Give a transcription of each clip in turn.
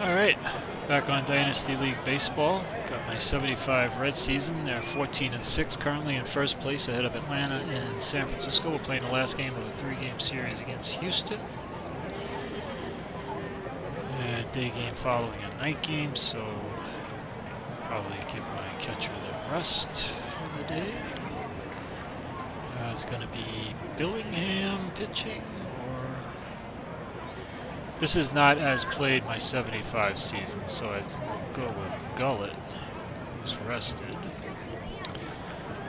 Alright, back on Dynasty League Baseball. Got my 75 Red season. They're 14-6, currently in first place ahead of Atlanta and San Francisco. We're playing the last game of a 3-game series against Houston. And day game following a night game, so probably give my catcher the rest for the day. It's going to be Billingham pitching. This is not as played my 75 season, so I'll go with Gullett, who's rested.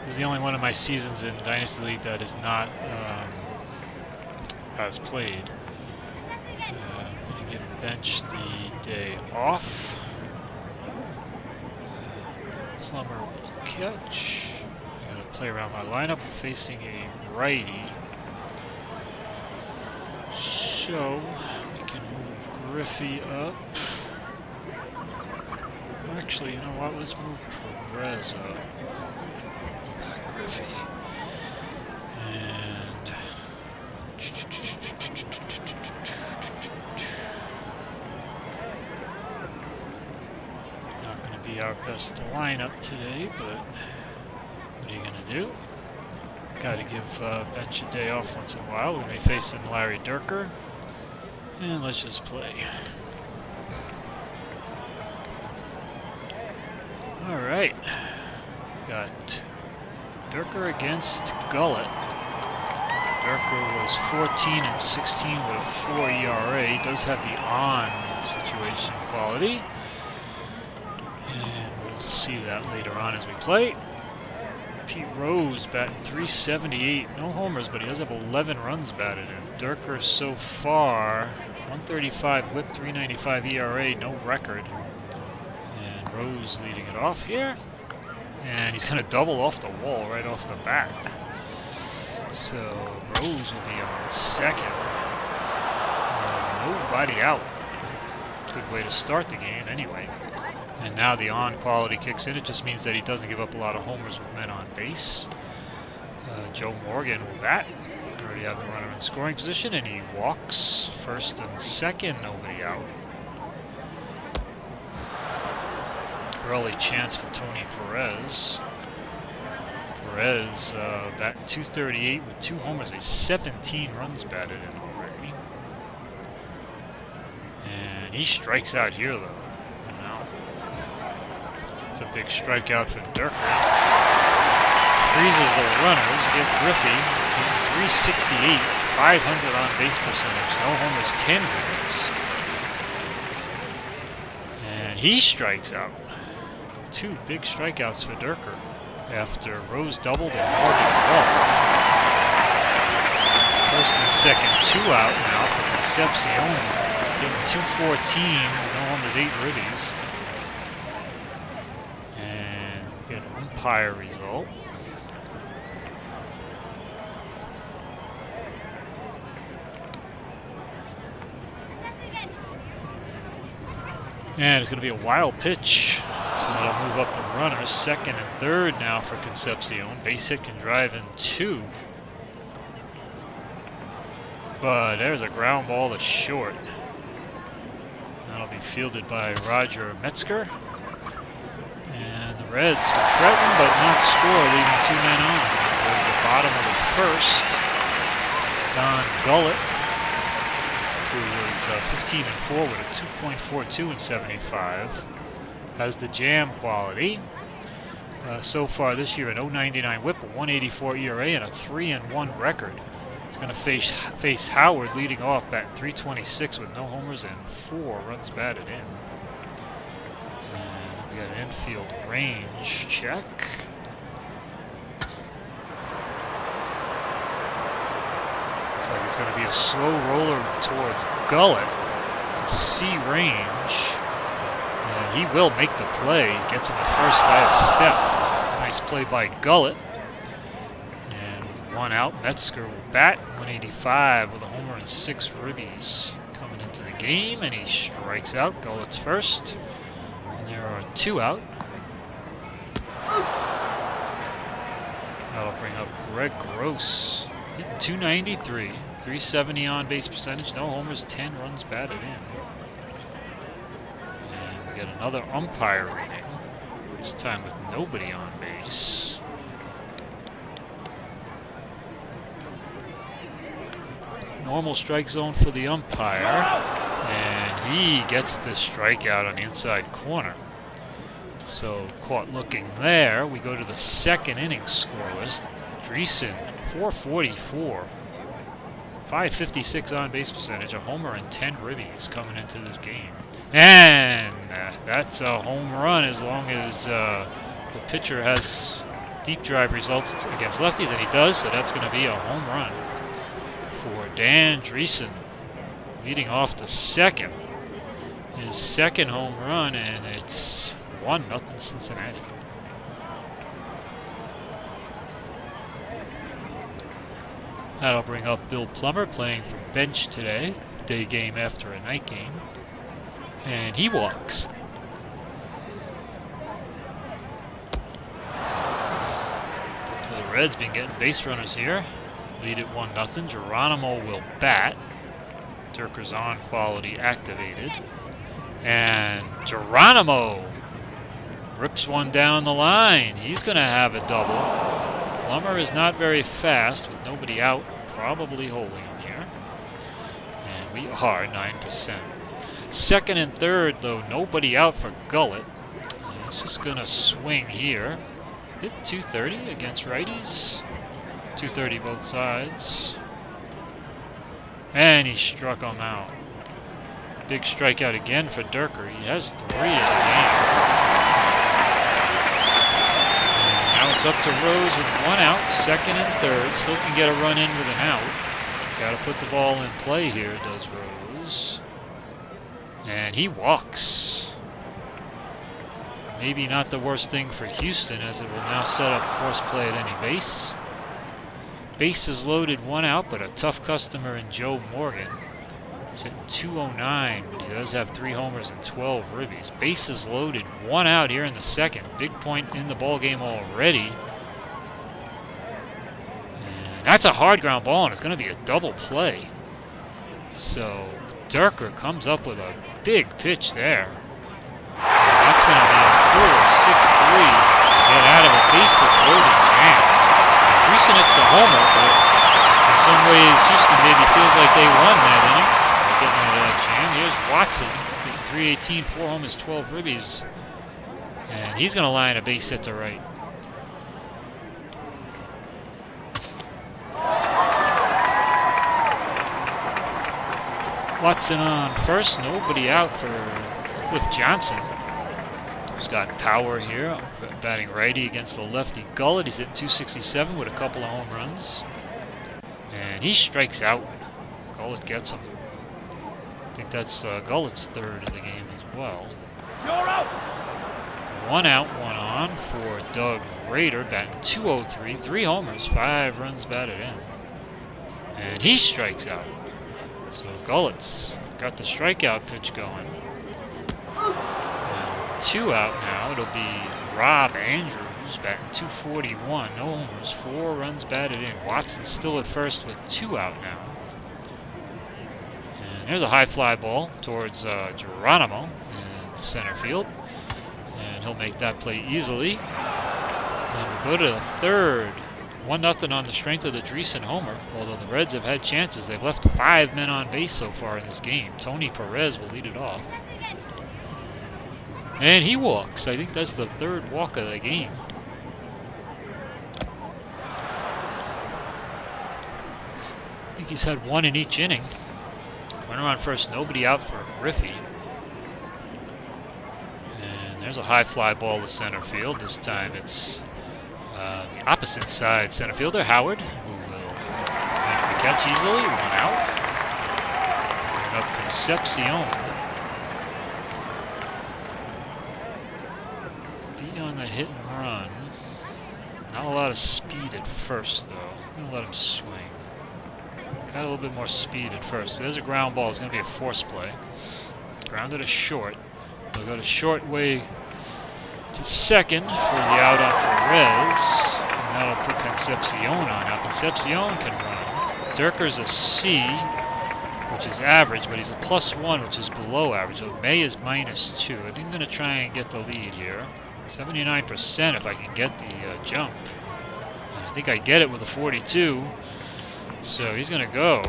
This is the only one of my seasons in Dynasty League that is not as played. I'm going to give Bench the day off. Plummer will catch. I'm going to play around my lineup. We're facing a righty. So can move Griffey up. Actually, you know what? Let's move Perez up. Griffey. And not going to be our best lineup today, but what are you going to do? Got to give Bench a day off once in a while. We'll be facing Larry Durker. And let's just play. Alright. Got Durker against Gullett. Durker was 14-16 with a 4 ERA. He does have the on situation quality. And we'll see that later on as we play. Pete Rose batting .378, no homers, but he does have 11 runs batted in. Durker so far, 135 whip, 395 ERA, no record. And Rose leading it off here. And he's going to double off the wall right off the bat. So Rose will be on second. Nobody out. Good way to start the game anyway. And now the on quality kicks in. It just means that he doesn't give up a lot of homers with men on base. Joe Morgan will bat. Already have the runner in scoring position, and he walks first and second. Nobody out. Early chance for Tony Perez. Perez batting .238 with 2 homers, a 17 runs batted in already. And he strikes out here though. It's a big strikeout for Durker. Freezes the runners. Get Griffey. 368. 500 on base percentage. No homers, 10 runs. And he strikes out. 2 big strikeouts for Durker after Rose doubled and Morgan walked. First and second, 2 out now for Concepcion. Getting .214. No homers, 8 ribbies. Get an umpire result. And it's going to be a wild pitch. So that'll move up the runners. Second and third now for Concepcion. Base hit can drive in 2. But there's a ground ball to short. That'll be fielded by Roger Metzger. Reds threaten but not score, leaving 2 men on. Towards the bottom of the first, Don Gullett, who was 15-4 with a 2.42 in 75, has the jam quality. So far this year, an .099 whip, a 184 ERA, and a 3-1 record. He's going to face Howard leading off batting .326 with no homers and 4 runs batted in. We got an infield range check. Looks like it's going to be a slow roller towards Gullett. It's a C range. And he will make the play. Gets him at first by a step. Nice play by Gullett. And with 1 out, Metzger will bat. 185 with a homer and 6 ribbies coming into the game. And he strikes out. Gullett's first. There are 2 out. That'll bring up Greg Gross. Hitting .293, 370 on base percentage, no homers, 10 runs batted in. We get another umpire reading, this time with nobody on base. Normal strike zone for the umpire, and he gets the strikeout on the inside corner. So caught looking there. We go to the second inning scoreless. Dreesen, 444. 556 on base percentage, a homer and 10 ribbies coming into this game. And that's a home run as long as the pitcher has deep drive results against lefties, and he does, so that's going to be a home run for Dan Dreesen, leading off the second. His second home run, and it's 1-0 Cincinnati. That'll bring up Bill Plummer, playing from bench today, day game after a night game, and he walks. So the Reds been getting base runners here, lead at 1-0. Geronimo will bat. Durker's on quality activated, and Geronimo rips one down the line. He's going to have a double. Plummer is not very fast with nobody out, probably holding him here. And we are 9%. Second and third, though, nobody out for Gullett. He's just going to swing here. Hit 230 against righties. 230 both sides. And he struck him out. Big strikeout again for Durker. He has 3 in the game. It's up to Rose with 1 out, second and third. Still can get a run in with an out. Got to put the ball in play here, does Rose. And he walks. Maybe not the worst thing for Houston, as it will now set up force play at any base. Base is loaded, 1 out, but a tough customer in Joe Morgan. He's hitting 209, but he does have 3 homers and 12 ribbies. Bases loaded, 1 out here in the second. Big point in the ball game already. And that's a hard ground ball, and it's going to be a double play. So Durker comes up with a big pitch there. And that's going to be a 4-6-3 to get out of a bases loaded jam. Dreesen hits the homer, but in some ways Houston maybe feels like they won that inning. Getting out of that jam. Here's Watson, 318, 4 homers, 12 ribbies. And he's going to line a base hit to right. Watson on first, nobody out for Cliff Johnson, who's got power here, batting righty against the lefty Gullett. He's at 267 with a couple of home runs. And he strikes out. Gullett gets him. I think that's Gullett's third in the game as well. You're out. 1 out, 1 on for Doug Rader, batting 203, 3 homers, 5 runs batted in. And he strikes out. So Gullett's got the strikeout pitch going. And 2 out now. It'll be Rob Andrews, batting 241, no homers, 4 runs batted in. Watson's still at first with 2 out now. There's a high fly ball towards Geronimo in center field. And he'll make that play easily. And we'll go to the third. 1-0 on the strength of the Dreesen homer. Although the Reds have had chances, they've left 5 men on base so far in this game. Tony Perez will lead it off. And he walks. I think that's the 3rd walk of the game. I think he's had 1 in each inning. Runner on first, nobody out for Griffey. And there's a high fly ball to center field. This time it's the opposite side center fielder, Howard, who will make the catch easily. 1 out. Bring up Concepcion. Be on the hit and run. Not a lot of speed at first, though. I'm going to let him swing. Got a little bit more speed at first. There's a ground ball. It's going to be a force play. Grounded to short. They'll go to short way to second for the out on Perez. And that'll put Concepcion on. Now Concepcion can run. Durker's a C. which is average, but he's a +1, which is below average. So May is -2. I think I'm going to try and get the lead here. 79% if I can get the jump. And I think I get it with a 42. So he's going to go.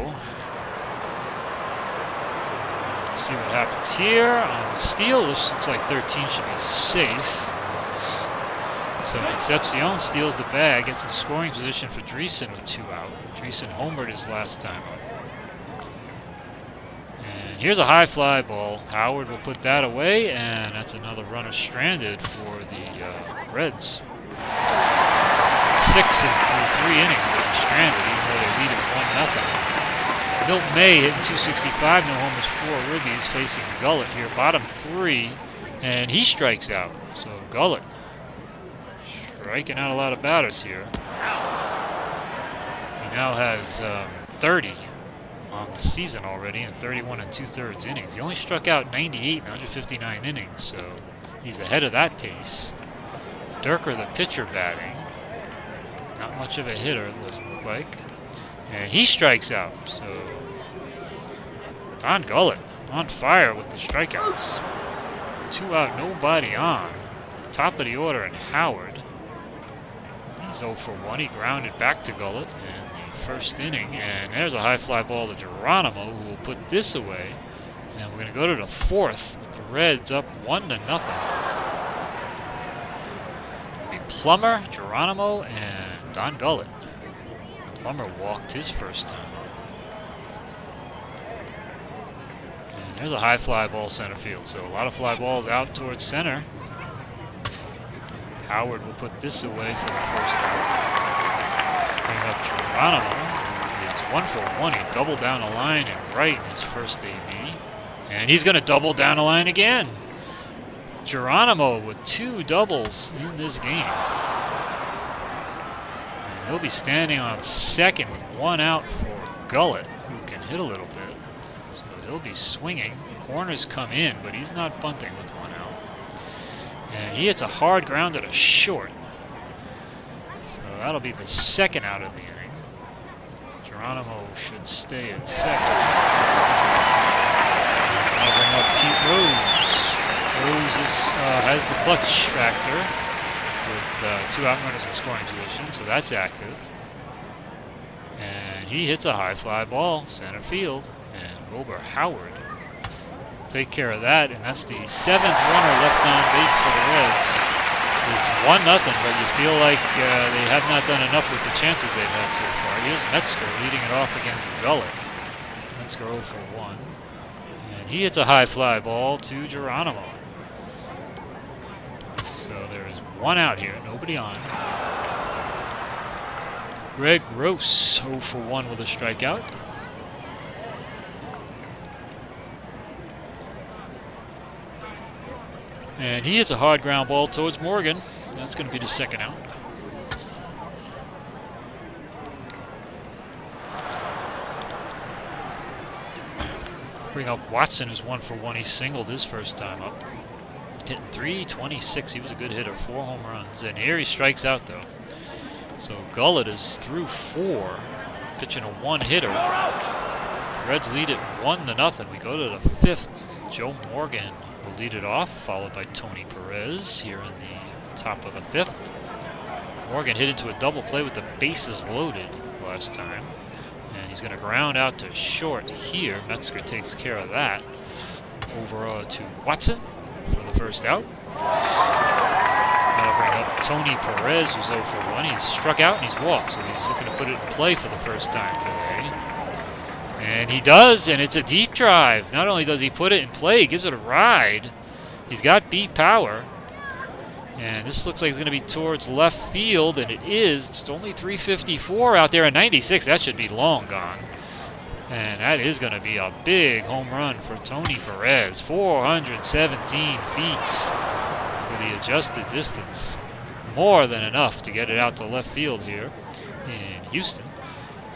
See what happens here. On the steal, this looks like 13 should be safe. So Concepcion steals the bag, gets in scoring position for Dreesen with 2 out. Dreesen homered his last time up. And here's a high fly ball. Howard will put that away, and that's another runner stranded for the Reds. 6 through 3 innings they're stranded, even though they lead at 1-0. Milt May hitting 265, no homers, 4 ribbies, facing Gullett here, bottom 3, and he strikes out. So Gullett striking out a lot of batters here. He now has 30 on the season already in 31 2/3 innings. He only struck out 98 in 159 innings, so he's ahead of that pace. Durker, the pitcher, batting. Not much of a hitter, it doesn't look like. And he strikes out, so Don Gullett on fire with the strikeouts. 2 out, nobody on. Top of the order, and Howard. He's 0 for 1. He grounded back to Gullett in the first inning, and there's a high fly ball to Geronimo, who will put this away. And we're going to go to the 4th with the Reds up 1-0. It'll be Plummer, Geronimo, and Don Gullett. Plummer walked his first time up. And there's a high fly ball center field. So a lot of fly balls out towards center. Howard will put this away for the first out. Bring up Geronimo. He's 1 for 1. He doubled down the line and right in his first AB. And he's going to double down the line again. Geronimo with 2 doubles in this game. He'll be standing on second with 1 out for Gullett, who can hit a little bit. So he'll be swinging. Corners come in, but he's not bunting with 1 out. And he hits a hard grounder to short. So that'll be the 2nd out of the inning. Geronimo should stay at second. I'll bring up Pete Rose. Rose has the clutch factor, with 2 out runners in scoring position, so that's active. And he hits a high fly ball, center field, and Wilbur Howard will take care of that, and that's the 7th runner left on base for the Reds. It's 1-0, but you feel like they have not done enough with the chances they've had so far. Here's Metzger leading it off against Gullett. Metzger 0 for 1. And he hits a high fly ball to Geronimo. So there is 1 out here, nobody on. Greg Gross, 0 for 1 with a strikeout. And he hits a hard ground ball towards Morgan. That's going to be the 2nd out. Bring up Watson, who's 1 for 1. He singled his first time up. Hitting .326. He was a good hitter. 4 home runs. And here he strikes out, though. So Gullett is through 4, pitching a 1-hitter. The Reds lead it 1-0. We go to the 5th. Joe Morgan will lead it off, followed by Tony Perez here in the top of the 5th. Morgan hit into a double play with the bases loaded last time. And he's going to ground out to short here. Metzger takes care of that. Over to Watson for the first out. That'll bring up Tony Perez, who's 0 for 1. He's struck out and he's walked, so he's looking to put it in play for the first time today. And he does, and it's a deep drive. Not only does he put it in play, he gives it a ride. He's got beat power. And this looks like it's going to be towards left field, and it is. It's only 354 out there, and 96. That should be long gone. And that is going to be a big home run for Tony Perez. 417 feet for the adjusted distance. More than enough to get it out to left field here in Houston.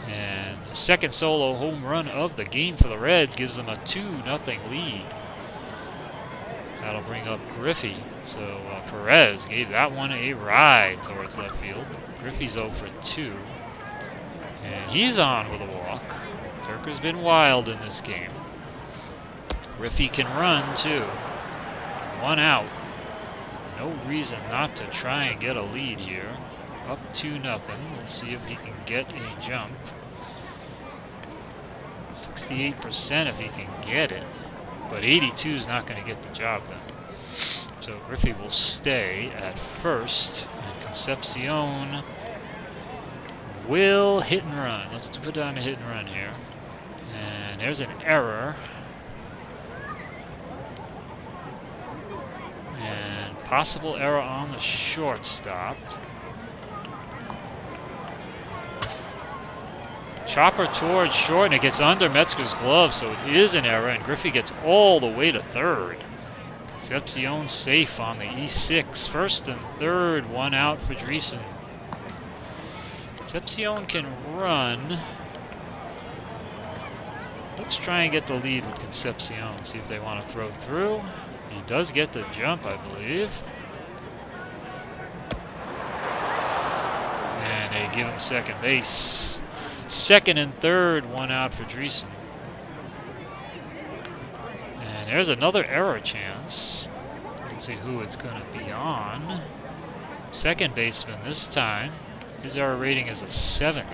And second solo home run of the game for the Reds gives them a 2-0 lead. That'll bring up Griffey. So Perez gave that one a ride towards left field. Griffey's 0 for 2. And he's on with a walk. Durker's been wild in this game. Griffey can run, too. 1 out. No reason not to try and get a lead here. Up 2-0. We'll see if he can get a jump. 68% if he can get it. But 82 is not going to get the job done. So Griffey will stay at first. And Concepcion will hit and run. Let's put down a hit and run here. And there's an error. And possible error on the shortstop. Chopper towards short, and it gets under Metzger's glove, so it is an error, and Griffey gets all the way to third. Concepcion safe on the E6. First and third, 1 out for Dreesen. Concepcion can run. Let's try and get the lead with Concepcion, see if they want to throw through. He does get the jump, I believe. And they give him second base. Second and third, 1 out for Dreesen. And there's another error chance. Let's see who it's going to be on. Second baseman this time. His error rating is a 70.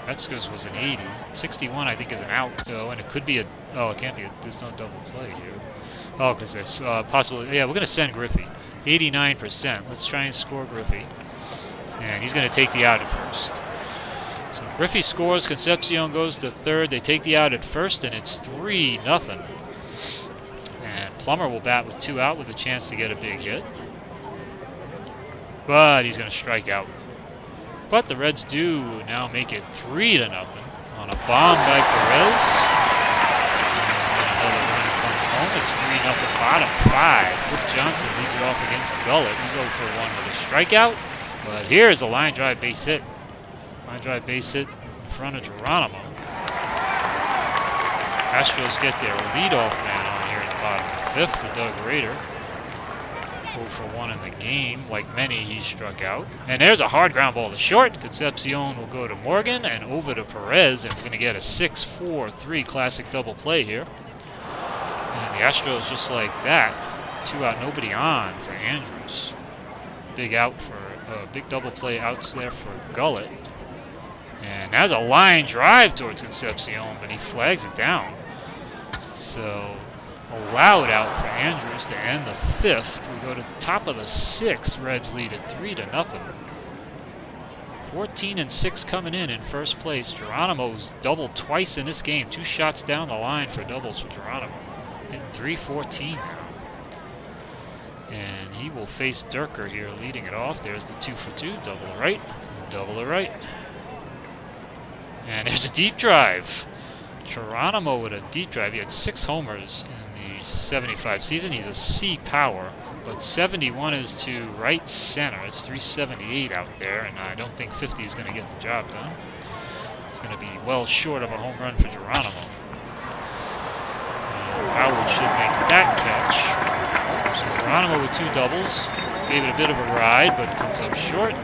Metzger's was an 80. 61, I think, is an out, though, and it could be a... Oh, it can't be. There's no double play here. Oh, because there's possible... Yeah, we're going to send Griffey. 89%. Let's try and score Griffey. And he's going to take the out at first. So Griffey scores, Concepcion goes to third. They take the out at first, and it's 3-0. And Plummer will bat with 2 out with a chance to get a big hit. But he's going to strike out. But the Reds do now make it 3-0 on a bomb by Perez. And another run comes home. It's 3-0 bottom 5. Brook Johnson leads it off against Gullett. He's 0 for 1 with a strikeout. But here's a line drive base hit. Line drive base hit in front of Geronimo. Astros get their leadoff man on here in the bottom of the 5th for Doug Rader. 0 for 1 in the game. Like many, he struck out. And there's a hard ground ball to short. Concepcion will go to Morgan and over to Perez. And we're going to get a 6-4-3 classic double play here. And the Astros just like that. 2 out, nobody on for Andrews. Big out for big double play outs there for Gullett. And that's a line drive towards Concepcion, but he flags it down. So a loud out for Andrews to end the 5th. We go to the top of the 6th. Reds lead at 3-0. 14-6 coming in first place. Geronimo's doubled twice in this game. 2 shots down the line for doubles for Geronimo. Hitting .314 now. And he will face Durker here, leading it off. There's the 2 for 2. Double to right. Double to right. And there's a deep drive. Geronimo with a deep drive. He had 6 homers in the 75 season. He's a C power, but 71 is to right center. It's 378 out there, and I don't think 50 is going to get the job done. It's going to be well short of a home run for Geronimo. And Howard should make that catch. So Geronimo with 2 doubles. Gave it a bit of a ride, but comes up short.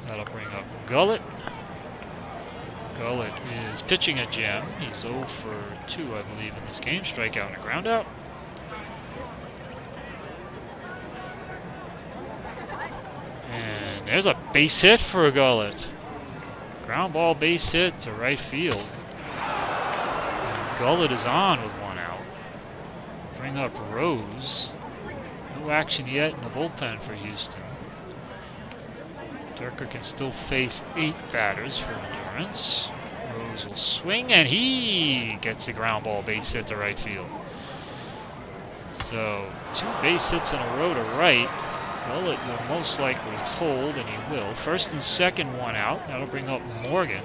That'll bring up Gullett. Gullett is pitching a gem. He's 0 for 2, I believe, in this game. Strikeout and a ground out. And there's a base hit for Gullett. Ground ball base hit to right field. And Gullett is on with 1 out. Bring up Rose. No action yet in the bullpen for Houston. Durker can still face 8 batters for endurance. Rose will swing, and he gets the ground ball base hit to right field. So 2 base hits in a row to right. Gullett will most likely hold, and he will. First and second, 1 out. That'll bring up Morgan.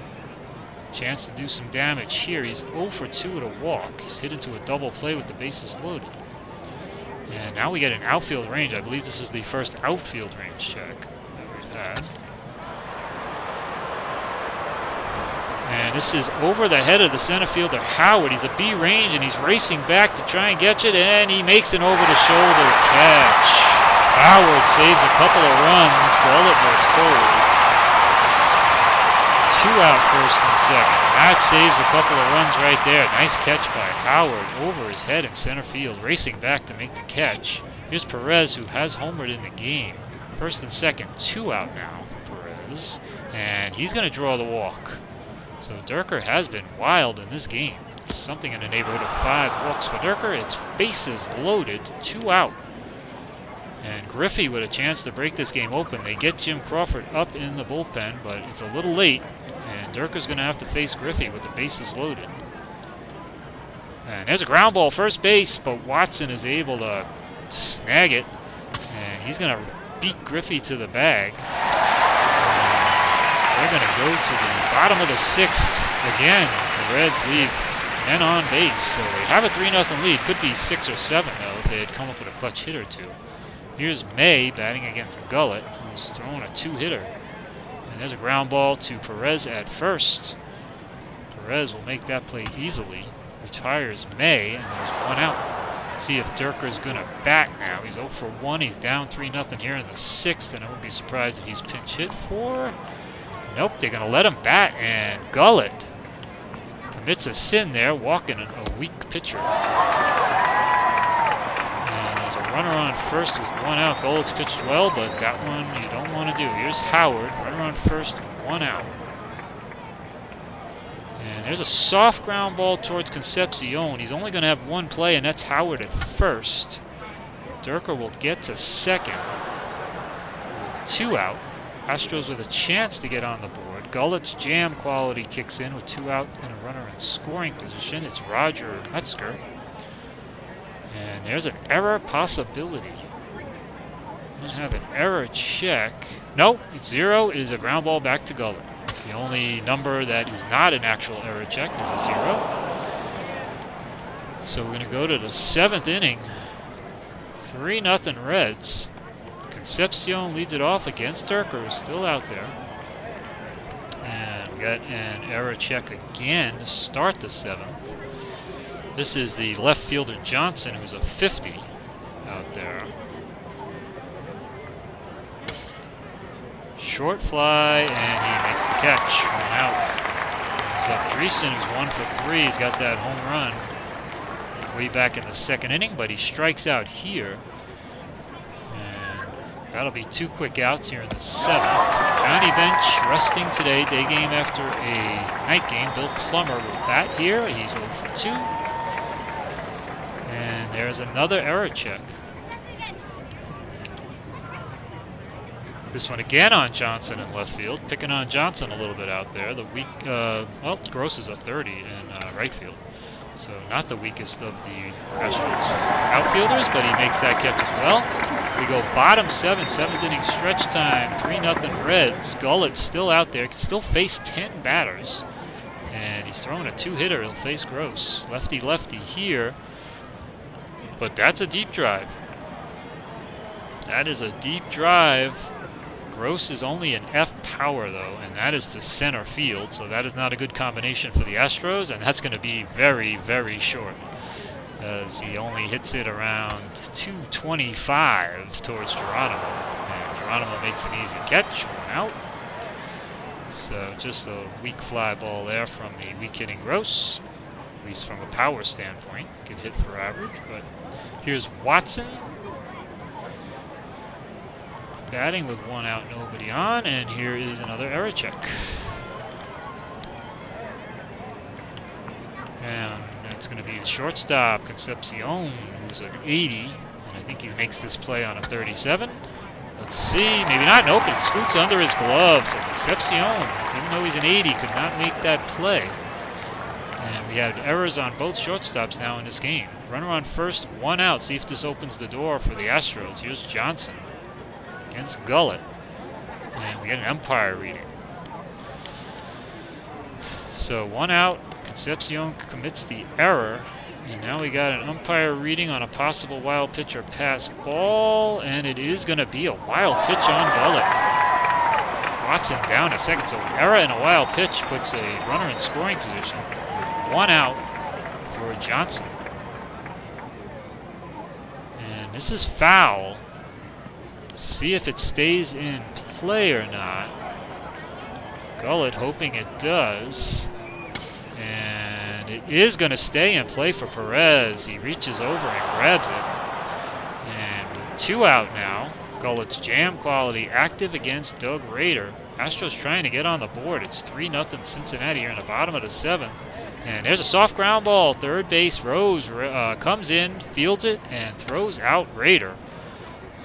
Chance to do some damage here. He's 0 for 2 at a walk. He's hit into a double play with the bases loaded. And now we get an outfield range. I believe this is the first outfield range check that we've had. And this is over the head of the center fielder, Howard. He's a B range, and he's racing back to try and catch it, and he makes an over-the-shoulder catch. Howard saves a couple of runs. Gullett will hold. 2 out, first and second. That saves a couple of runs right there. Nice catch by Howard over his head in center field, racing back to make the catch. Here's Perez, who has homered in the game. First and second, 2 out now for Perez. And he's going to draw the walk. So Durker has been wild in this game. Something in the neighborhood of 5 walks for Durker. It's bases loaded, 2 out. And Griffey with a chance to break this game open. They get Jim Crawford up in the bullpen, but it's a little late. And Durker's going to have to face Griffey with the bases loaded. And there's a ground ball first base, but Watson is able to snag it. And he's going to beat Griffey to the bag. And they're going to go to the bottom of the 6th again. The Reds leave men on base. So they have a 3-0 lead. Could be 6 or 7, though, if they had come up with a clutch hit or two. Here's May batting against Gullett, who's throwing a 2-hitter. And there's a ground ball to Perez at first. Perez will make that play easily. Retires May, and there's 1 out. See if Durker's going to bat now. He's 0 for 1. He's down 3-0 here in the 6th, and I won't be surprised if he's pinch hit for. Nope, they're going to let him bat, and Gullett commits a sin there, walking a weak pitcher. Runner on first with 1 out. Gullett's pitched well, but that one you don't want to do. Here's Howard. Runner on first, 1 out. And there's a soft ground ball towards Concepcion. He's only going to have 1 play, and that's Howard at first. Durker will get to second with 2 out. Astros with a chance to get on the board. Gullett's jam quality kicks in with 2 out and a runner in scoring position. It's Roger Metzger. And there's an error possibility. We have an error check. Nope, it's 0. It is a ground ball back to Gullett. The only number that is not an actual error check is a 0. So we're going to go to the 7th inning. 3-0 Reds. Concepcion leads it off against Durker, who's still out there. And we got an error check again to start the 7th. This is the left fielder Johnson, who's a 50 out there. Short fly, and he makes the catch. 1 out. He's up Dreesen, who's 1 for 3. He's got that home run way back in the 2nd inning, but he strikes out here. And that'll be 2 quick outs here in the 7th. Johnny Bench resting today, day game after a night game. Bill Plummer will bat here. He's 0 for 2. And there's another error check. This one again on Johnson in left field. Picking on Johnson a little bit out there. The weak, well, Gross is a 30 in right field. So not the weakest of the Astros outfielders, but he makes that catch as well. We go bottom 7, 7th inning stretch time. 3-0 Reds. Gullett's still out there. Can still face 10 batters. And he's throwing a 2-hitter. He'll face Gross. Lefty here. But that's a deep drive. That is a deep drive. Gross is only an F power, though, and that is to center field, so that is not a good combination for the Astros, and that's going to be very, very short, as he only hits it around 225 towards Geronimo, and Geronimo makes an easy catch, 1 out. So just a weak fly ball there from the weak-hitting Gross, at least from a power standpoint. Good hit for average, but here's Watson. Batting with 1 out, nobody on, and here is another error check. And that's going to be the shortstop, Concepcion, who's an 80, and I think he makes this play on a 37. Let's see, maybe not. Nope, it scoots under his glove. So Concepcion, even though he's an 80, could not make that play. And we have errors on both shortstops now in this game. Runner on first, 1 out. See if this opens the door for the Astros. Here's Johnson against Gullett. And we get an umpire reading. So 1 out. Concepcion commits the error. And now we got an umpire reading on a possible wild pitch or pass ball. And it is going to be a wild pitch on Gullett. Watson down a second. So an error and a wild pitch puts a runner in scoring position. 1 out for Johnson. And this is foul. See if it stays in play or not. Gullet hoping it does. And it is going to stay in play for Perez. He reaches over and grabs it. And 2 out now. Gullet's jam quality active against Doug Rader. Astros trying to get on the board. It's 3-0 Cincinnati here in the bottom of the 7th. And there's a soft ground ball. Third base, Rose comes in, fields it, and throws out Rader.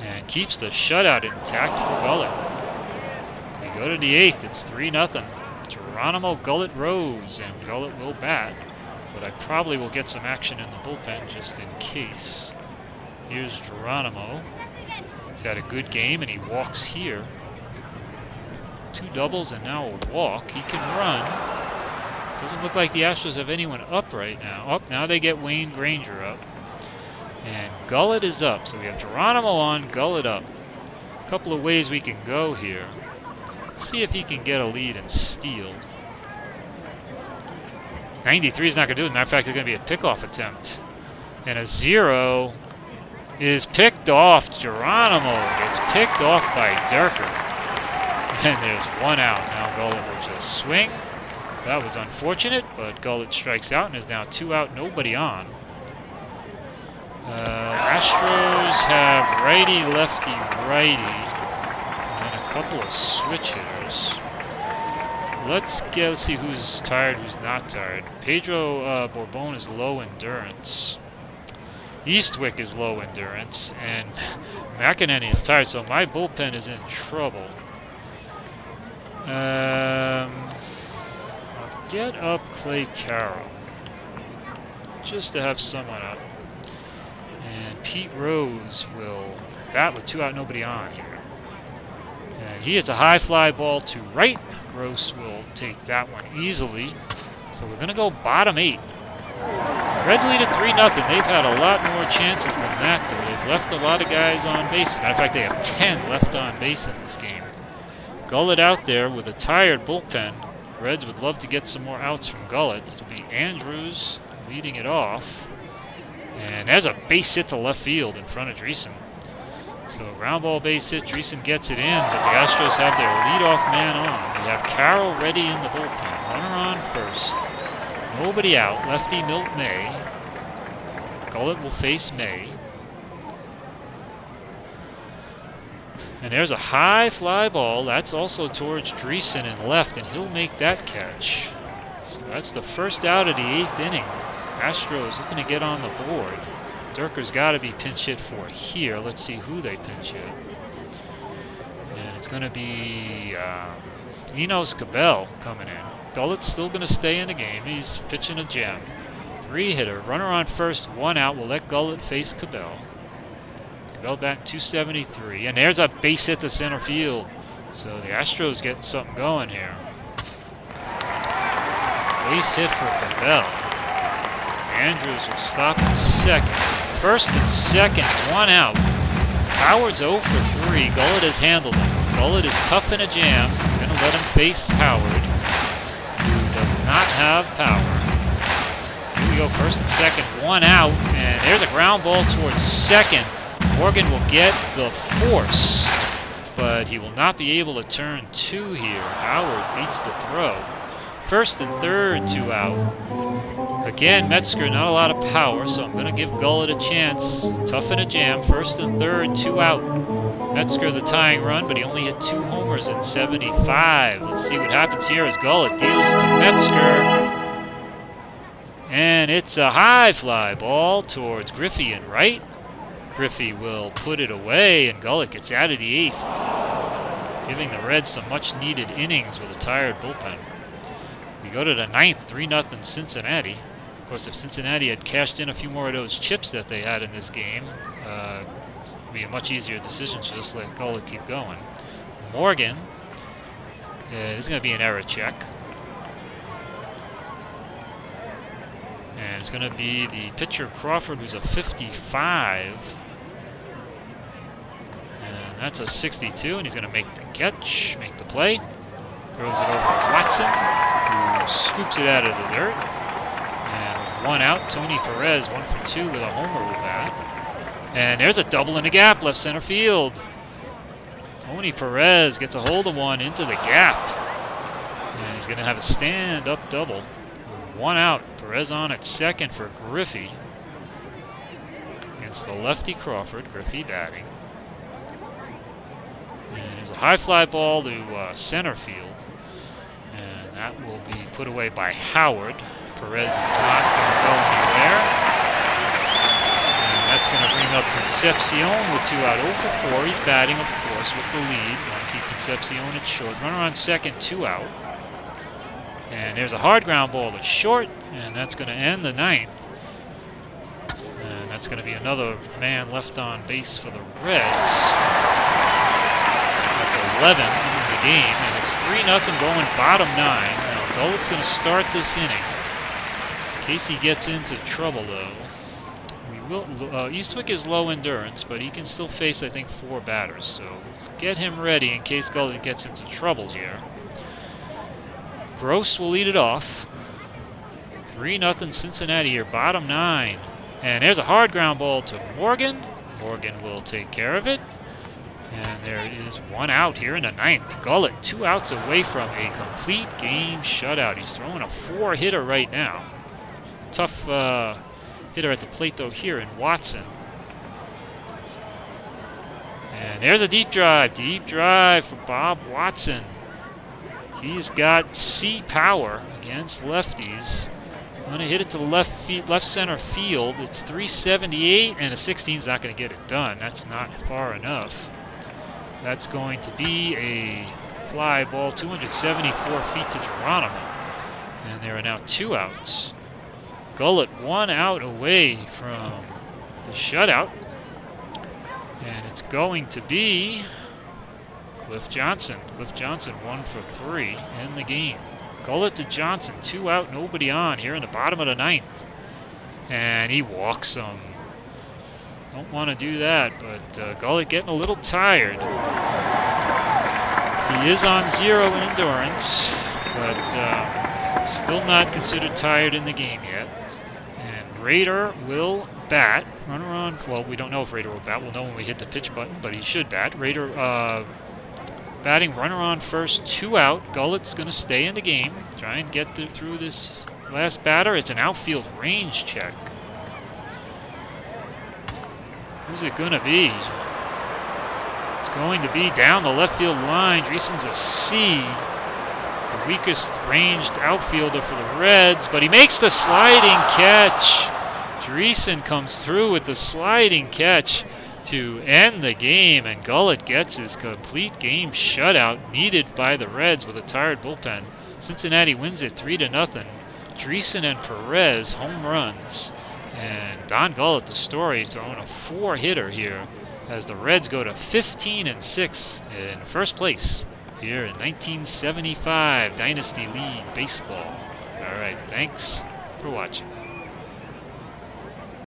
And keeps the shutout intact for Gullet. We go to the 8th. It's 3-0. Geronimo, Gullet, Rose, and Gullet will bat. But I probably will get some action in the bullpen just in case. Here's Geronimo. He's had a good game, and he walks here. 2 doubles and now a walk. He can run. Doesn't look like the Astros have anyone up right now. Now they get Wayne Granger up. And Gullet is up. So we have Geronimo on, Gullet up. A couple of ways we can go here. Let's see if he can get a lead and steal. 93 is not going to do it. As a matter of fact, it's going to be a pickoff attempt. And a 0 is picked off. Geronimo gets picked off by Durker. And there's 1 out. Now Gullet will just swing. That was unfortunate, but Gullet strikes out and is now 2 out, nobody on. Astros have righty, lefty, righty, and a couple of switch hitters. Let's see who's tired, who's not tired. Pedro Bourbon is low endurance. Eastwick is low endurance, and McEnany is tired, so my bullpen is in trouble. I'll get up Clay Carroll just to have someone up. And Pete Rose will bat with 2 out, nobody on here. And he hits a high fly ball to right. Gross will take that one easily. So we're going to go bottom 8. Reds lead at 3-0. They've had a lot more chances than that, though. They've left a lot of guys on base. As a matter of fact, they have 10 left on base in this game. Gullet out there with a tired bullpen. Reds would love to get some more outs from Gullet. It'll be Andrews leading it off. And there's a base hit to left field in front of Dreesen. So ground ball base hit, Dreesen gets it in, but the Astros have their leadoff man on. We have Carroll ready in the bullpen. Runner on first. Nobody out. Lefty Milt May. Gullet will face May. And there's a high fly ball. That's also towards Dreesen and left, and he'll make that catch. So that's the first out of the 8th inning. Astros looking to get on the board. Durker's got to be pinch hit for here. Let's see who they pinch hit. And it's going to be Enos Cabell coming in. Gullet's still going to stay in the game. He's pitching a gem. 3-hitter. Runner on first, 1 out. We'll let Gullet face Cabell. Cabell batting 273. And there's a base hit to center field. So the Astros getting something going here. Base hit for Cabell. Andrews will stop at second. First and second, 1 out. Howard's 0 for 3. Gullet has handled him. Gullet is tough in a jam. Going to let him face Howard, who does not have power. Here we go, first and second, 1 out. And there's a ground ball towards second. Morgan will get the force, but he will not be able to turn 2 here. Howard beats the throw. First and third, 2 out. Again, Metzger, not a lot of power, so I'm going to give Gullet a chance. Tough in a jam. First and third, 2 out. Metzger the tying run, but he only hit 2 homers in 75. Let's see what happens here as Gullet deals to Metzger. And it's a high fly ball towards Griffey and right. Griffey will put it away, and Gullet gets out of the 8th, giving the Reds some much-needed innings with a tired bullpen. We go to the 9th, 3-0 Cincinnati. Of course, if Cincinnati had cashed in a few more of those chips that they had in this game, it would be a much easier decision to just let Gullet keep going. Morgan is going to be an error check. And it's going to be the pitcher Crawford, who's a 55. And that's a 62, and he's going to make the catch, make the play. Throws it over to Watson, who scoops it out of the dirt. And 1 out, Tony Perez, 1 for 2 with a homer with that. And there's a double in the gap, left center field. Tony Perez gets a hold of one into the gap. he's going to have a stand-up double. One out. Perez on at second for Griffey. Against the lefty Crawford. Griffey batting. And there's a high fly ball to center field. And that will be put away by Howard. Perez is not going to go anywhere. And that's going to bring up Concepcion with 2 out. 0 for 4. He's batting, of course, with the lead. Want to keep Concepcion at short. Runner on second, 2 out. And there's a hard ground ball to short, and that's going to end the 9th. And that's going to be another man left on base for the Reds. That's 11 in the game, and it's 3-0 going bottom 9. Now, Gullett's going to start this inning. In case he gets into trouble, though. Eastwick is low endurance, but he can still face, I think, 4 batters. So get him ready in case Gullett gets into trouble here. Gross will lead it off. 3-0 Cincinnati here, bottom 9. And there's a hard ground ball to Morgan. Morgan will take care of it. And there is 1 out here in the 9th. Gullett 2 outs away from a complete game shutout. He's throwing a 4-hitter right now. Tough hitter at the plate, though, here in Watson. And there's a deep drive. Deep drive for Bob Watson. He's got C power against lefties. Going to hit it to the left center field. It's 378, and a 16 is not going to get it done. That's not far enough. That's going to be a fly ball, 274 feet to Geronimo. And there are now 2 outs. Gullett 1 out away from the shutout. And it's going to be Cliff Johnson. Cliff Johnson 1 for 3 in the game. Gullett to Johnson, 2 out, nobody on here in the bottom of the 9th. And he walks him. Don't want to do that, but Gullett getting a little tired. He is on 0 in endurance, but still not considered tired in the game yet. And Rader will bat. Runner on, well, we don't know if Rader will bat. We'll know when we hit the pitch button, but he should bat. Rader batting, runner on first, 2 out. Gullett's going to stay in the game. Try and get through this last batter. It's an outfield range check. Who's it going to be? It's going to be down the left field line. Dreesen's a C. The weakest ranged outfielder for the Reds, but he makes the sliding catch. Dreesen comes through with the sliding catch to end the game, and Gullett gets his complete game shutout needed by the Reds with a tired bullpen. Cincinnati wins it 3-0. Dreesen and Perez home runs, and Don Gullett, the story, throwing a 4-hitter here as the Reds go to 15-6 in first place here in 1975 Dynasty League Baseball. All right, thanks for watching.